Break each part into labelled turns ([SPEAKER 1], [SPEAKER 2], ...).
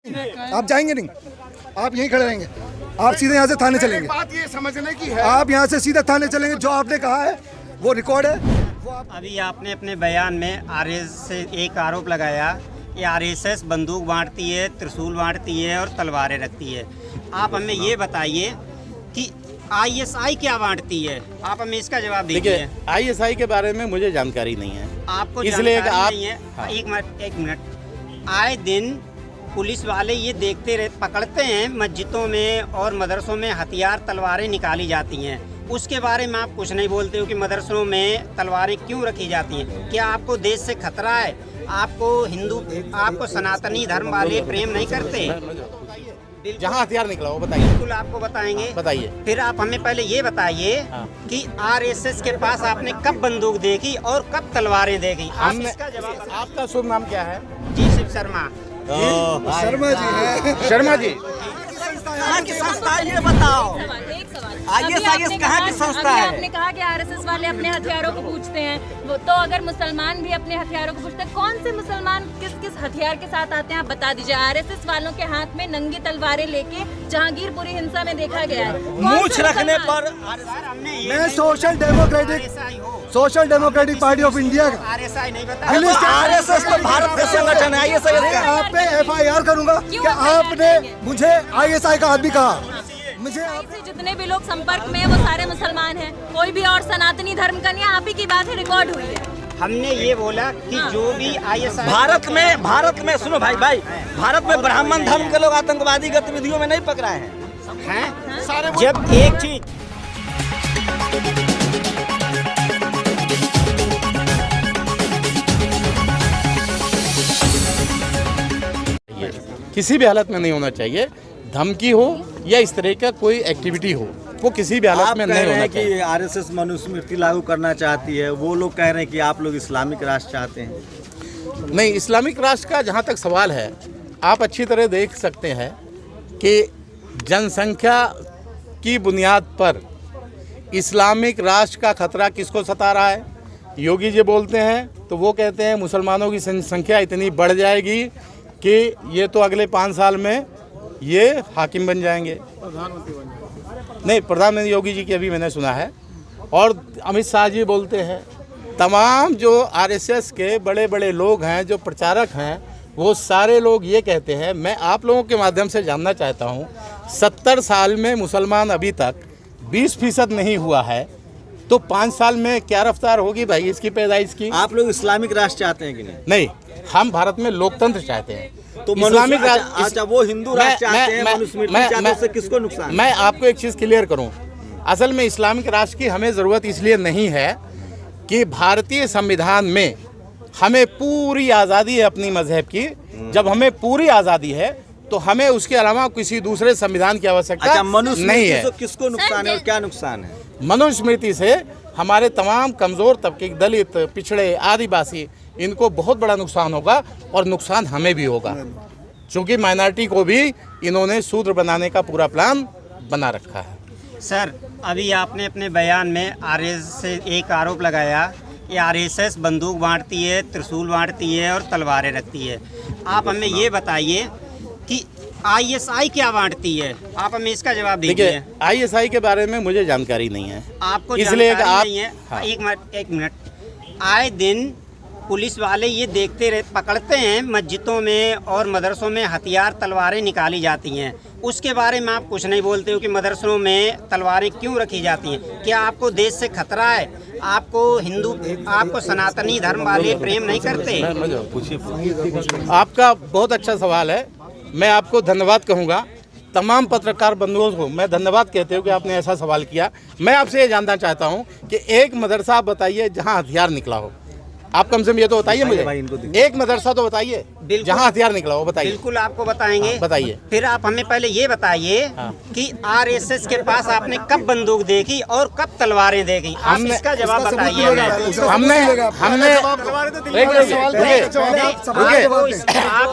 [SPEAKER 1] आप जाएंगे नहीं, आप यहीं खड़े रहेंगे। आप सीधे यहाँ से थाने चलेंगे।
[SPEAKER 2] बात ये समझने की है,
[SPEAKER 1] आप यहाँ से सीधा थाने चलेंगे। जो आपने कहा है वो रिकॉर्ड है।
[SPEAKER 3] अभी आपने अपने बयान में आरएसएस से एक आरोप लगाया कि आरएसएस बंदूक बांटती है, त्रिशूल बांटती है और तलवारें रखती है। आप हमें ये बताइए कि आईएसआई क्या बांटती है? आप हमें इसका जवाब दीजिए।
[SPEAKER 4] आईएसआई के बारे में मुझे जानकारी नहीं है।
[SPEAKER 3] आपको
[SPEAKER 4] इसलिए
[SPEAKER 3] जानकारी नहीं है? हाँ। एक मिनट। आए दिन पुलिस वाले ये पकड़ते हैं मस्जिदों में और मदरसों में हथियार तलवारें निकाली जाती हैं। उसके बारे में आप कुछ नहीं बोलते हो कि मदरसों में तलवारें क्यों रखी जाती हैं? क्या आपको देश से खतरा है? आपको सनातनी धर्म वाले प्रेम नहीं करते?
[SPEAKER 4] जहाँ हथियार निकला वो बताइए।
[SPEAKER 3] बिल्कुल आपको बताएंगे।
[SPEAKER 4] बताइए।
[SPEAKER 3] फिर आप हमें पहले ये बताइए कि आरएसएस के पास आपने कब बंदूक देखी और कब तलवारें देखी? आप इसका जवाब बताइए।
[SPEAKER 4] आपका शुभ नाम क्या है?
[SPEAKER 3] जी शिव शर्मा।
[SPEAKER 1] शर्मा जी है।
[SPEAKER 4] शर्मा जी
[SPEAKER 3] कहाँ की संस्था है ये बताओ? आईएसआईएस कहाँ की संस्था है?
[SPEAKER 5] आपने कहा कि आरएसएस वाले अपने हथियारों को पूछते हैं, तो अगर मुसलमान भी अपने हथियारों को पूछते हैं, कौन से मुसलमान किस किस हथियार के साथ आते हैं आप बता दीजिए। आरएसएस वालों के हाथ में नंगी तलवारें लेके जहांगीरपुरी हिंसा में देखा गया है।
[SPEAKER 3] मूंछ रखने पर
[SPEAKER 1] मैं social democratic party of India का
[SPEAKER 3] आरएसआई नहीं बता।
[SPEAKER 1] आरएसएस तो भारत का संगठन है। आप पे FIR करूंगा कि आपने मुझे आईएसआई का आदमी कहा। मुझे
[SPEAKER 5] से जितने भी लोग संपर्क में है वो सारे मुसलमान हैं, कोई भी और सनातनी धर्म का नहीं। आप ही की बात है, रिकॉर्ड हुई है।
[SPEAKER 3] हमने ये बोला कि जो भी आईएसआई
[SPEAKER 6] भारत में सुनो भाई, भारत में ब्राह्मण धर्म के लोग आतंकवादी गतिविधियों में नहीं पकड़ाए हैं।
[SPEAKER 3] सारे जब एक चीज
[SPEAKER 4] किसी भी हालत में नहीं होना चाहिए। धमकी हो या इस तरह का कोई एक्टिविटी हो, वो किसी भी हालत में नहीं होना चाहिए।
[SPEAKER 6] कि आरएसएस मनुस्मृति लागू करना चाहती है, वो लोग कह रहे हैं कि आप लोग इस्लामिक राष्ट्र चाहते हैं।
[SPEAKER 4] नहीं, इस्लामिक राष्ट्र का जहाँ तक सवाल है, आप अच्छी तरह देख सकते हैं कि जनसंख्या की बुनियाद पर इस्लामिक राष्ट्र का खतरा किसको सता रहा है? योगी जी बोलते हैं तो वो कहते हैं मुसलमानों की संख्या इतनी बढ़ जाएगी कि ये तो अगले 5 साल में ये हाकिम बन जाएंगे। नहीं, प्रधानमंत्री योगी जी की अभी मैंने सुना है। और अमित शाह जी बोलते हैं, तमाम जो आरएसएस के बड़े बड़े लोग हैं, जो प्रचारक हैं, वो सारे लोग ये कहते हैं। मैं आप लोगों के माध्यम से जानना चाहता हूँ, 70 साल में मुसलमान अभी तक 20% नहीं हुआ है, तो 5 साल में क्या रफ्तार होगी भाई इसकी पैदाइश की?
[SPEAKER 6] आप लोग इस्लामिक राष्ट्र चाहते हैं कि नहीं?
[SPEAKER 4] नहीं, हम भारत में लोकतंत्र चाहते हैं।
[SPEAKER 6] तो इस्लामिक राष्ट्र, अच्छा वो हिंदू राष्ट्र चाहते हैं, मनुस्मृति चाहते हैं, उससे किसको नुकसान?
[SPEAKER 4] मैं आपको एक चीज़ क्लियर करूं, असल में इस्लामिक राष्ट्र की हमें ज़रूरत इसलिए नहीं है कि भारतीय संविधान में हमें पूरी आज़ादी है अपनी मजहब की। जब हमें पूरी आज़ादी है तो हमें उसके अलावा किसी दूसरे संविधान की आवश्यकता नहीं है।
[SPEAKER 6] किसको नुकसान है और क्या नुकसान है?
[SPEAKER 4] मनुस्मृति से हमारे तमाम कमज़ोर तबके, दलित, पिछड़े, आदिवासी, इनको बहुत बड़ा नुकसान होगा और नुकसान हमें भी होगा, क्योंकि माइनॉरिटी को भी इन्होंने शूद्र बनाने का पूरा प्लान बना रखा है।
[SPEAKER 3] सर, अभी आपने अपने बयान में आरएसएस से एक आरोप लगाया कि आरएसएस बंदूक बांटती है, त्रिशूल बांटती है और तलवारें रखती है। आप हमें ये बताइए कि आईएसआई क्या बांटती है? आप हमें इसका जवाब दीजिए।
[SPEAKER 4] आईएसआई के बारे में मुझे जानकारी नहीं है।
[SPEAKER 3] आपको
[SPEAKER 4] इसलिए
[SPEAKER 3] जानकारी नहीं है?
[SPEAKER 4] हाँ।
[SPEAKER 3] एक मिनट। आए दिन पुलिस वाले ये पकड़ते हैं मस्जिदों में और मदरसों में हथियार तलवारें निकाली जाती हैं। उसके बारे में आप कुछ नहीं बोलते हो कि मदरसों में तलवारें क्यों रखी जाती हैं? क्या आपको देश से खतरा है? आपको सनातनी धर्म वाले प्रेम नहीं करते?
[SPEAKER 4] आपका बहुत अच्छा सवाल है। मैं आपको धन्यवाद कहूँगा। तमाम पत्रकार बंधुओं को मैं धन्यवाद कहते हूँ कि आपने ऐसा सवाल किया। मैं आपसे ये जानना चाहता हूँ कि एक मदरसा बताइए जहाँ हथियार निकला हो। आप कम से कम ये तो बताइए मुझे, एक मदरसा तो बताइए जहाँ हथियार निकला हो, बताइए।
[SPEAKER 3] बिल्कुल आपको बताएंगे।
[SPEAKER 4] बताइए।
[SPEAKER 3] फिर आप हमें पहले ये बताइए कि आरएसएस के पास आपने कब बंदूक देखी और कब तलवारें देखी? आप इसका जवाब बताइए।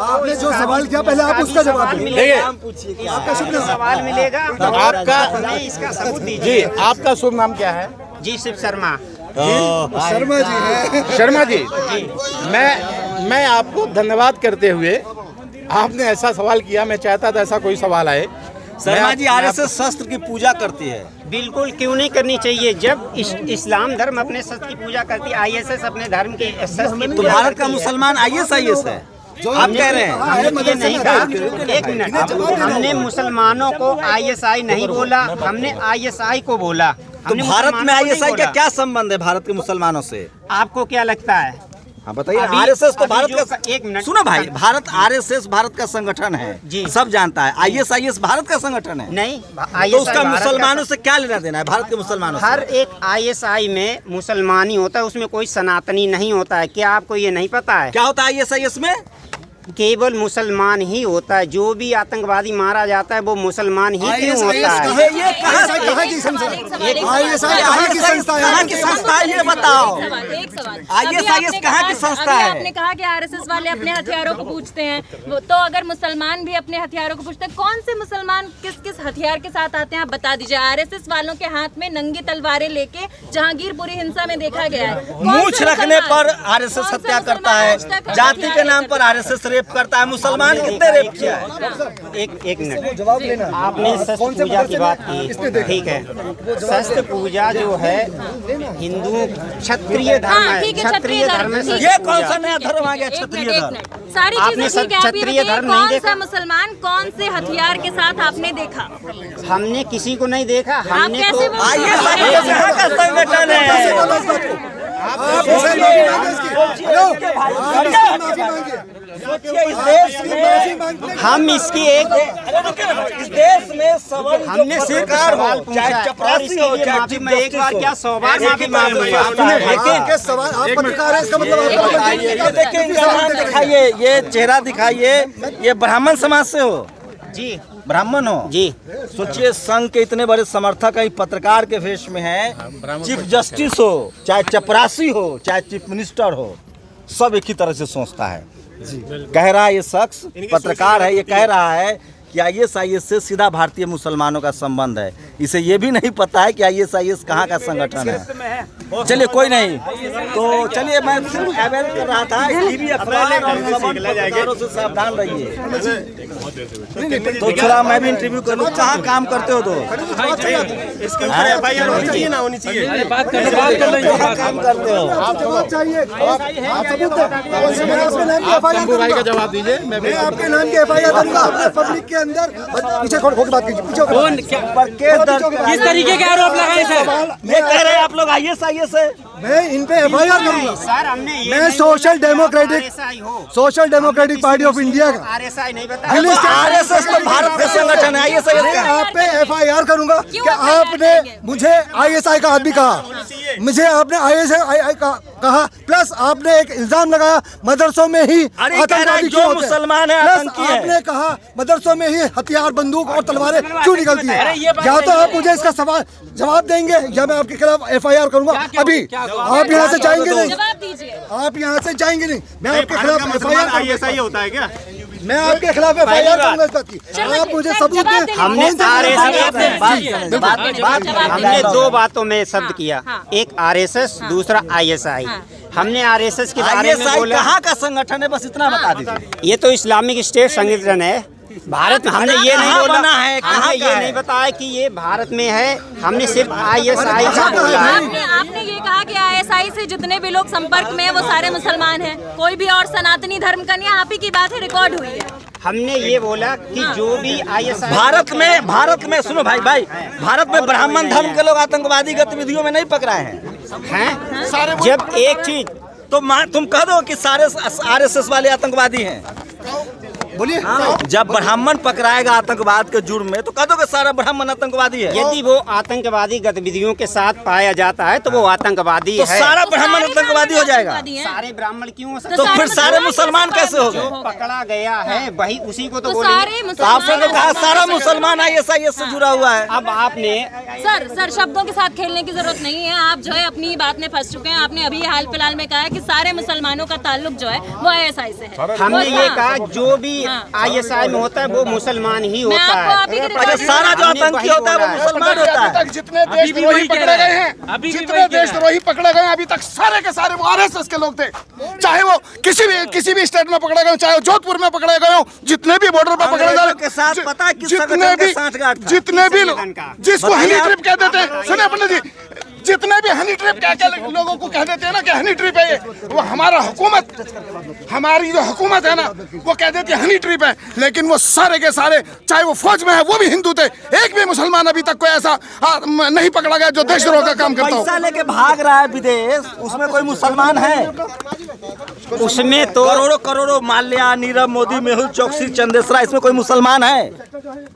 [SPEAKER 1] आपने जो सवाल किया पहले आप उसका जवाब
[SPEAKER 4] दीजिए।
[SPEAKER 3] आपका शुभ सवाल मिलेगा तो
[SPEAKER 4] आपका
[SPEAKER 3] इसका सबूत दीजिए।
[SPEAKER 4] जी, आपका शुभ नाम क्या है?
[SPEAKER 3] जी शिव शर्मा।
[SPEAKER 1] शर्मा जी है।
[SPEAKER 4] शर्मा जी, मैं आपको धन्यवाद करते हुए आपने ऐसा सवाल किया, मैं चाहता था ऐसा कोई सवाल आए।
[SPEAKER 6] शर्मा जी, आरएसएस शस्त्र की पूजा करती है।
[SPEAKER 3] बिल्कुल, क्यों नहीं करनी चाहिए? जब इस्लाम धर्म अपने शस्त्र की पूजा करती है, आईएसएस अपने धर्म के शस्त्र की
[SPEAKER 6] तो
[SPEAKER 3] पूजा
[SPEAKER 6] भारत
[SPEAKER 3] करती
[SPEAKER 6] का
[SPEAKER 3] है।
[SPEAKER 6] मुसलमान आईएसआईएस है, आप कह रहे हैं।
[SPEAKER 3] हमने ये नहीं कहा, एक मिनट, हमने मुसलमानों को आईएसआई नहीं बोला, हमने आईएसआई को बोला।
[SPEAKER 6] तो
[SPEAKER 3] हमने
[SPEAKER 6] भारत में
[SPEAKER 3] मुसलमानों को
[SPEAKER 6] आईएसआई
[SPEAKER 3] नहीं
[SPEAKER 6] का
[SPEAKER 3] बोला।
[SPEAKER 6] क्या संबंध है भारत के मुसलमानों से?
[SPEAKER 3] आपको क्या लगता है?
[SPEAKER 6] हाँ बताइए।
[SPEAKER 3] अभी-
[SPEAKER 6] आरएसएस तो
[SPEAKER 3] अभी
[SPEAKER 6] भारत
[SPEAKER 3] जो
[SPEAKER 6] का,
[SPEAKER 3] एक मिनट
[SPEAKER 6] सुनो भाई, भारत आरएसएस भारत का संगठन है
[SPEAKER 3] जी।
[SPEAKER 6] सब जानता है। आईएसआईएस भारत का संगठन है
[SPEAKER 3] नहीं,
[SPEAKER 6] तो उसका मुसलमानों से क्या लेना देना है? भारत के मुसलमानों से
[SPEAKER 3] हर एक आईएसआई में मुसलमानी होता है, उसमें कोई सनातनी नहीं होता है। क्या आपको ये नहीं पता है?
[SPEAKER 6] क्या होता है आईएसआईएस में?
[SPEAKER 3] केवल मुसलमान ही होता है। जो भी आतंकवादी मारा जाता है वो मुसलमान ही क्यों होता है?
[SPEAKER 6] ये
[SPEAKER 1] कहाँ की संस्था है? आईएसआई कहाँ की संस्था है?
[SPEAKER 6] कहाँ की संस्था है ये बताओ।
[SPEAKER 5] एक सवाल।
[SPEAKER 6] ISIS
[SPEAKER 5] अभी
[SPEAKER 6] कहाँ की
[SPEAKER 5] आपने
[SPEAKER 6] संस्था
[SPEAKER 5] कहा-
[SPEAKER 6] है?
[SPEAKER 5] अभी आपने कहा कि आरएसएस वाले अपने हथियारों को पूछते हैं, तो अगर मुसलमान भी अपने हथियारों को पूछते हैं, कौन से मुसलमान किस किस हथियार के साथ आते हैं, आप बता दीजिए। आरएसएस वालों के हाथ में नंगी तलवारें लेके जहांगीरपुरी हिंसा में देखा गया है। कौन
[SPEAKER 6] मूछ
[SPEAKER 5] सा
[SPEAKER 6] रखने
[SPEAKER 5] मुसलमान-
[SPEAKER 6] पर आरएसएस
[SPEAKER 5] कौन सा
[SPEAKER 6] हत्या करता
[SPEAKER 5] मुसलमान
[SPEAKER 6] है,
[SPEAKER 5] आज तक
[SPEAKER 6] जाति के
[SPEAKER 5] हथियार
[SPEAKER 6] नाम पर आरएसएस रेप करता है। मुसलमान कितने रेप किया है?
[SPEAKER 3] एक मिनट,
[SPEAKER 1] जवाब लेना।
[SPEAKER 3] आपने शस्त्र पूजा की बात की, ठीक है। शस्त्र पूजा जो है हिंदू क्षत्रिय धर्म
[SPEAKER 5] हाँ,
[SPEAKER 3] है,
[SPEAKER 5] ठीक है,
[SPEAKER 3] क्षत्रिय धर्म है।
[SPEAKER 5] ठीक है।
[SPEAKER 6] ये कौन सा नया धर्म आ गया?
[SPEAKER 5] एक
[SPEAKER 6] क्षत्रिय
[SPEAKER 5] मिनट, एक
[SPEAKER 6] धर्म।
[SPEAKER 5] मिनट। सारी
[SPEAKER 3] आपने
[SPEAKER 5] चीजें ठीक है, आप ये
[SPEAKER 3] क्षत्रिय
[SPEAKER 5] बताइए,
[SPEAKER 3] धर्म नहीं
[SPEAKER 5] कौन
[SPEAKER 3] देखा?
[SPEAKER 5] सा मुसलमान कौन से हथियार के साथ आपने देखा?
[SPEAKER 3] हमने किसी को नहीं देखा।
[SPEAKER 5] आप
[SPEAKER 3] हमने
[SPEAKER 5] कैसे
[SPEAKER 3] तो
[SPEAKER 5] बोल
[SPEAKER 6] आईएसआईएस यहाँ का संगठन है।
[SPEAKER 1] आप इसे माफी मांगे इसकी। हेलो, आप इसकी माफी मांगिए।
[SPEAKER 6] सोचिए इस देश
[SPEAKER 1] माफी
[SPEAKER 6] में,
[SPEAKER 1] मांगने
[SPEAKER 3] हम इसकी एक
[SPEAKER 6] इस देश में सवाल
[SPEAKER 3] हमने सिर्फ सवाल पूछा
[SPEAKER 6] चाहे
[SPEAKER 3] है, और
[SPEAKER 6] चपरासी
[SPEAKER 3] इसके
[SPEAKER 6] हो
[SPEAKER 3] लिए
[SPEAKER 6] चाहे
[SPEAKER 3] माफी
[SPEAKER 6] चीफ
[SPEAKER 3] मैं एक बार
[SPEAKER 6] जस्टिस
[SPEAKER 3] क्या
[SPEAKER 6] हो।
[SPEAKER 3] 100 बार माफी मांगूंगा।
[SPEAKER 1] आपके सवाल, आप पत्रकार हैं, इसका मतलब आप
[SPEAKER 6] ये देखिए, इनका नाम दिखाइए, ये चेहरा दिखाइए, ये ब्राह्मण समाज से हो?
[SPEAKER 3] जी
[SPEAKER 6] ब्राह्मण हो
[SPEAKER 3] जी।
[SPEAKER 6] सोचिए, संघ के इतने बड़े समर्थक है, पत्रकार के भेष में है। चीफ जस्टिस हो चाहे चपरासी हो चाहे चीफ मिनिस्टर हो, सब एक ही तरह से सोचता है। कह रहा है ये शख्स, पत्रकार है, ये कह रहा है कि आईएसआईएस से सीधा भारतीय मुसलमानों का संबंध है। इसे ये भी नहीं पता है कि आईएसआईएस कहाँ का संगठन है। चलिए कोई नहीं, तो चलिए मैं सिर्फ अवेयर कर रहा था, टीवी अखबार और खबरों से सावधान रहिए। तो थोड़ा मैं भी इंटरव्यू कर लूँ। कहाँ काम करते हो? तो
[SPEAKER 1] इसके ऊपर एफआईआर होनी चाहिए ना होनी चाहिए?
[SPEAKER 6] कहाँ काम करते हो?
[SPEAKER 1] आप जवाब चाहिए, आप सबूत दें। मैं आपके नाम की एफआईआर
[SPEAKER 4] भाई का
[SPEAKER 1] करूंगा।
[SPEAKER 4] जवाब दीजिए।
[SPEAKER 1] मैं आपके नाम की एफआईआर करूंगा अपने पब्लिक के अंदर। पीछे खोल के बात कीजिए, पीछे
[SPEAKER 6] पर केस दर्ज
[SPEAKER 1] किस
[SPEAKER 6] तरीके के आरोप लगाए सर? ये कह रहे हैं आप लोग आईएसआईएस है।
[SPEAKER 1] मैं इन पे एफआईआर करूंगा।
[SPEAKER 3] सर हमने ये
[SPEAKER 1] मैं
[SPEAKER 3] नहीं
[SPEAKER 1] सोशल
[SPEAKER 3] बोला कि
[SPEAKER 1] डेमोक्रेटिक
[SPEAKER 3] RSI हो।
[SPEAKER 1] Social democratic party of India का
[SPEAKER 3] आरएसआई नहीं बता।
[SPEAKER 6] आरएसएस तो भारत का संगठन है, आईएसआईएस
[SPEAKER 1] मैं
[SPEAKER 6] का।
[SPEAKER 1] आप पे एफआईआर करूंगा कि
[SPEAKER 5] FIR
[SPEAKER 1] आपने
[SPEAKER 5] करेंगे?
[SPEAKER 1] मुझे आईएसआई का आदमी कहा, मुझे आपने आईएसआई कहा, प्लस आपने एक इल्जाम लगाया मदरसों में ही
[SPEAKER 6] अरे कह रहा है
[SPEAKER 1] आतंकवादी
[SPEAKER 6] जो
[SPEAKER 1] क्यों होते हैं।
[SPEAKER 6] मुसलमान है
[SPEAKER 1] प्लस
[SPEAKER 6] आतंकी है।
[SPEAKER 1] आपने कहा मदरसों में ही हथियार, बंदूक और तलवारें क्यों निकलती है। या तो आप मुझे इसका सवाल जवाब देंगे या मैं आपके खिलाफ एफआईआर करूंगा। अभी आप यहाँ से जाएंगे नहीं,
[SPEAKER 5] जवाब दीजिए।
[SPEAKER 1] आप यहाँ से जाएंगे नहीं। मैं आपके खिलाफ एफआईआर
[SPEAKER 2] आईएसआई होता है क्या?
[SPEAKER 1] मैं आपके खिलाफ एफआईआर करूंगा इस बात की। आप मुझे सबूत दें।
[SPEAKER 3] हमने
[SPEAKER 1] कौन सा
[SPEAKER 3] हमने दो बातों में शब्द किया,
[SPEAKER 5] हाँ।
[SPEAKER 3] एक आरएसएस, दूसरा आईएसआई। हमने आरएसएस के बारे में
[SPEAKER 6] आईएसआई
[SPEAKER 3] बोला,
[SPEAKER 6] कहाँ का संगठन है, बस इतना बता दीजिए।
[SPEAKER 3] ये तो इस्लामिक स्टेट संगठन है भारत में। हमने ये नहीं
[SPEAKER 6] कहाँ
[SPEAKER 3] बोला,
[SPEAKER 6] बना है, कहाँ
[SPEAKER 3] हमने
[SPEAKER 6] का
[SPEAKER 3] ये
[SPEAKER 6] है?
[SPEAKER 3] नहीं बताया कि ये भारत में है। हमने सिर्फ आईएसआई का बोला है।
[SPEAKER 5] आपने ये कहा कि आईएसआई से जितने भी लोग संपर्क में है वो सारे मुसलमान हैं, कोई भी और सनातनी धर्म का नहीं है। आप ही की बात है, रिकॉर्ड हुई है।
[SPEAKER 3] हमने ये बोला कि जो भी आईएसआई
[SPEAKER 6] भारत में सुनो भाई, भारत में ब्राह्मण धर्म के लोग आतंकवादी गतिविधियों में नहीं पकड़ाए हैं।
[SPEAKER 3] हैं, जब एक चीज
[SPEAKER 6] तो तुम कह दो कि सारे आरएसएस वाले आतंकवादी हैं।
[SPEAKER 1] बोलिए।
[SPEAKER 6] जब ब्राह्मण पकड़ाएगा आतंकवाद के जुर्म में, तो कह दो कि सारा ब्राह्मण आतंकवादी है।
[SPEAKER 3] यदि वो आतंकवादी गतिविधियों के साथ पाया जाता है तो वो आतंकवादी
[SPEAKER 6] तो
[SPEAKER 3] है।
[SPEAKER 6] सारा ब्राह्मण आतंकवादी हो जाएगा।
[SPEAKER 3] सारे ब्राह्मण क्यों हो सकते
[SPEAKER 6] तो
[SPEAKER 3] हैं?
[SPEAKER 6] फिर सारे मुसलमान कैसे हो
[SPEAKER 3] जो
[SPEAKER 6] गए?
[SPEAKER 3] पकड़ा गया है वही उसी को तो
[SPEAKER 5] तो
[SPEAKER 3] बोलेंगे।
[SPEAKER 5] सारे
[SPEAKER 6] तो आपने तो कहा
[SPEAKER 5] मुसलमान
[SPEAKER 6] सारा मुसलमान आईएसआईएस से जुड़ा हुआ है।
[SPEAKER 3] अब आपने
[SPEAKER 5] सर शब्दों के साथ खेलने की जरूरत नहीं है। आप जो है अपनी बात में फंस चुके हैं। आपने अभी हाल फिलहाल में कहा है कि सारे मुसलमानों का ताल्लुक जो है वो आईएसआई से है।
[SPEAKER 3] हमने
[SPEAKER 5] वो-
[SPEAKER 3] ये
[SPEAKER 5] हाँ।
[SPEAKER 3] कहा जो भी ISI में होता है वो मुसलमान ही
[SPEAKER 5] मैं
[SPEAKER 3] होता
[SPEAKER 5] आपको
[SPEAKER 3] है।
[SPEAKER 5] अभी के
[SPEAKER 6] अच्छा,
[SPEAKER 5] रिकॉर्ड
[SPEAKER 6] सारा जो
[SPEAKER 3] हमने
[SPEAKER 6] आतंकी
[SPEAKER 3] वही
[SPEAKER 6] होता है वो
[SPEAKER 3] बोला है।
[SPEAKER 6] मुसलमान होता
[SPEAKER 2] अभी
[SPEAKER 6] है।
[SPEAKER 2] तक जितने देशद्रोही पकड़े गए हैं, जितने देशद्रोही पकड़े गए हैं अभी तक सारे के सारे वो RSS के लोग थे। चाहे वो किसी भी स्टेट में पकड़े गए, चाहे वो जोधपुर में पकड़े गए हो, जितने भी बॉर्डर पर पकड़े
[SPEAKER 6] अंग्रेजों के साथ
[SPEAKER 2] गए,
[SPEAKER 6] पता है किस
[SPEAKER 2] जितने
[SPEAKER 6] संगठन के
[SPEAKER 2] भी
[SPEAKER 6] सांठगांठ था?
[SPEAKER 2] जितने भी
[SPEAKER 3] संगठन का।
[SPEAKER 2] जिसको हनी
[SPEAKER 6] बताइए
[SPEAKER 2] ट्रिप कह देते हैं, सुनिए पंडित जी, जितने भी हनी ट्रिप क्या क्या लोगों को कह देते हैं ना कि हनी ट्रिप है ये, वो हमारा हुकूमत, हमारी जो हुकूमत है ना वो कह देती है हनी ट्रिप है, लेकिन वो सारे के सारे चाहे वो फौज में है वो भी हिंदू थे। एक भी मुसलमान अभी तक कोई ऐसा नहीं पकड़ा गया जो देशद्रोह का काम करता हो।
[SPEAKER 6] पैसा लेके भाग रहा है विदेश, उसमें कोई मुसलमान है?
[SPEAKER 3] उसमें तो
[SPEAKER 6] करोड़ों करोड़ों माल्या, नीरव मोदी, मेहुल चौकसी, चंदेसरा, इसमें कोई मुसलमान है?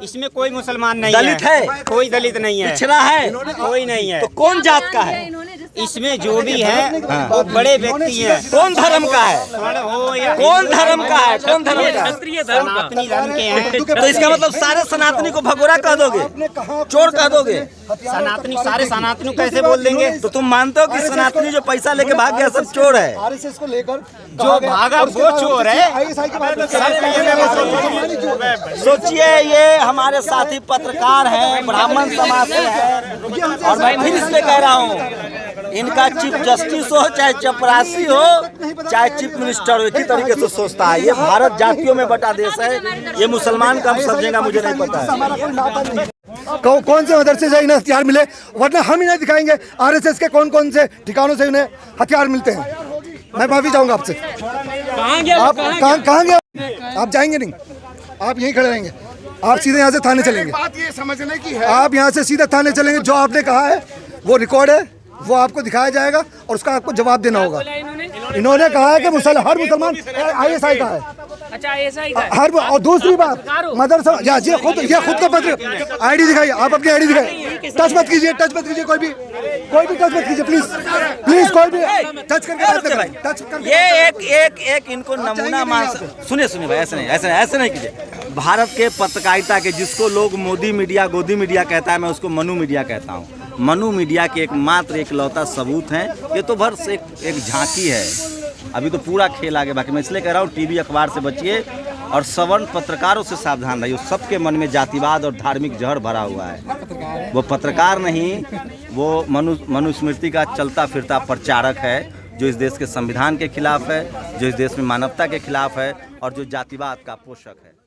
[SPEAKER 3] इसमें कोई मुसलमान नहीं
[SPEAKER 6] दलित है?
[SPEAKER 3] कोई दलित नहीं है,
[SPEAKER 6] पिछड़ा है?
[SPEAKER 3] कोई नहीं है।
[SPEAKER 6] तो कौन जात का है?
[SPEAKER 3] इसमें जो भी है वो बड़े व्यक्ति हैं।
[SPEAKER 6] कौन धर्म का है?
[SPEAKER 3] हो या
[SPEAKER 6] कौन धर्म का है? कौन धर्म का है?
[SPEAKER 3] सनातनी धर्म के हैं।
[SPEAKER 6] तो इसका मतलब सारे सनातनी को भगोड़ा कह दोगे, चोर कह दोगे?
[SPEAKER 3] सनातनी सारे सनातनी कैसे बोल देंगे?
[SPEAKER 6] तो तुम मानते हो कि सनातनी जो पैसा लेके भाग गया सब चोर है?
[SPEAKER 1] RSS को लेकर
[SPEAKER 3] जो भागा वो चोर है।
[SPEAKER 1] ISI की बात
[SPEAKER 6] सोचिए, ये हमारे साथी पत्रकार हैं, ब्राह्मण समाज से हैं, और मैं फिर इसलिए कह रहा हूँ, इनका चीफ जस्टिस हो, चाहे चपरासी हो, चाहे चीफ मिनिस्टर हो, एक ही तरीके से सोचता है। ये भारत जातियों में बटा देश है, ये मुसलमान कब समझेगा मुझे नहीं पता है।
[SPEAKER 1] कौन से मदरसे से इन्हें हथियार मिले, वरना हम ही नहीं दिखाएंगे RSS के कौन कौन से ठिकानों से इन्हें हथियार मिलते हैं। मैं माफी चाहूंगा आपसे। आप कहाँ गए? आप जाएंगे नहीं, आप यहीं खड़े रहेंगे। आप सीधे यहाँ से थाने चलेंगे।
[SPEAKER 2] बात ये समझने की है,
[SPEAKER 1] आप यहाँ से सीधे थाने चलेंगे। जो आपने कहा है वो रिकॉर्ड है, वो आपको दिखाया जाएगा और उसका आपको जवाब देना होगा। इन्होंने कहा है कि हर मुसलमान ISI का है।
[SPEAKER 7] अच्छा, ऐसा ही
[SPEAKER 1] हर, और दूसरी बात मदरसा, ये खुद का पत्र ID दिखाइए, आप अपनी ID दिखाइए। टच मत कीजिए, कोई भी टच मत कीजिए, प्लीज कोई भी टच करके बात ना करें, टच करके।
[SPEAKER 6] ये एक इनको नमूना मान, सुनिए भाई, ऐसे नहीं कीजिए। भारत के पत्रकारिता के, जिसको लोग मोदी मीडिया, गोदी मीडिया कहता है, मैं उसको मनु मीडिया कहता हूँ। मनु मीडिया के एकमात्र एकलौता सबूत हैं। ये तो बस एक झांकी है, अभी तो पूरा खेल आगे बाकी। मैं इसलिए कह रहा हूँ, टीवी अखबार से बचिए और सवर्ण पत्रकारों से सावधान रहिए। सबके मन में जातिवाद और धार्मिक जहर भरा हुआ है। वो पत्रकार नहीं, वो मनुस्मृति का चलता फिरता प्रचारक है, जो इस देश के संविधान के खिलाफ है, जो इस देश में मानवता के खिलाफ है और जो जातिवाद का पोषक है।